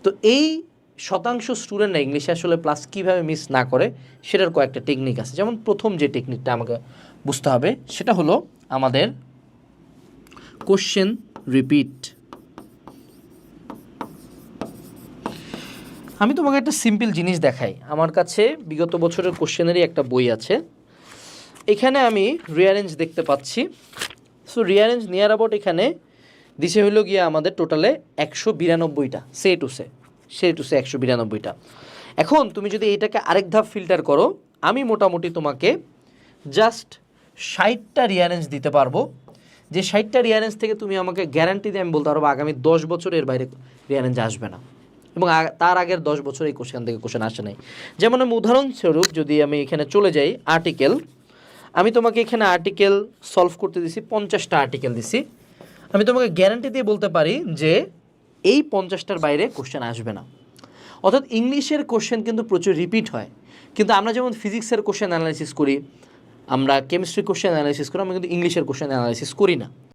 তো এই শতাংশ স্টুডেন্টরা ইংলিশে আসলে প্লাস কীভাবে মিস না করে সেটার কয়েকটা টেকনিক আছে। যেমন প্রথম যে টেকনিকটা আমাকে বুঝতে হবে সেটা হলো আমাদের কোশ্চেন রিপিট। আমি তোমাকে একটা সিম্পল জিনিস দেখাই। আমার কাছে বিগত বছরের কোশ্চেনেরই একটা বই আছে, এখানে আমি রিঅ্যারেঞ্জ দেখতে পাচ্ছি। সো রিঅ্যারেঞ্জ নিয়ার অ্যাবাউট এখানে দিছে হইল গিয়ে আমাদের টোটালে 192টা সে টু সে 192টা। এখন তুমি যদি এইটাকে আরেক ধাপ ফিল্টার করো, আমি মোটামুটি তোমাকে জাস্ট 60টা রিঅ্যারেঞ্জ দিতে পারবো, যে 60টা রিঅ্যারেঞ্জ থেকে তুমি আমাকে গ্যারান্টি দিয়ে আমি বলতে পারবো আগামী 10 বছরের বাইরে রিঅ্যারেঞ্জ আসবে না, এবং তার আগের 10 বছর এই কোশ্চেন থেকে কোশ্চেন আসে নাই। যেমন আমি উদাহরণস্বরূপ যদি আমি এখানে চলে যাই আর্টিকেল, আমি তোমাকে এখানে আর্টিকেল সলভ করতে দিছি, 50টা আর্টিকেল দিছি, আমি তোমাকে গ্যারান্টি দিয়ে বলতে পারি যে এই 50টার বাইরে কোশ্চেন আসবে না। অর্থাৎ ইংলিশের কোশ্চেন কিন্তু প্রচুর রিপিট হয়, কিন্তু আমরা যেমন ফিজিক্সের কোশ্চেন অ্যানালাইসিস করি, আমরা কেমিস্ট্রি কোশ্চেন অ্যানালাইসিস করি, আমরা কিন্তু ইংলিশের কোশ্চেন অ্যানালাইসিস করি না।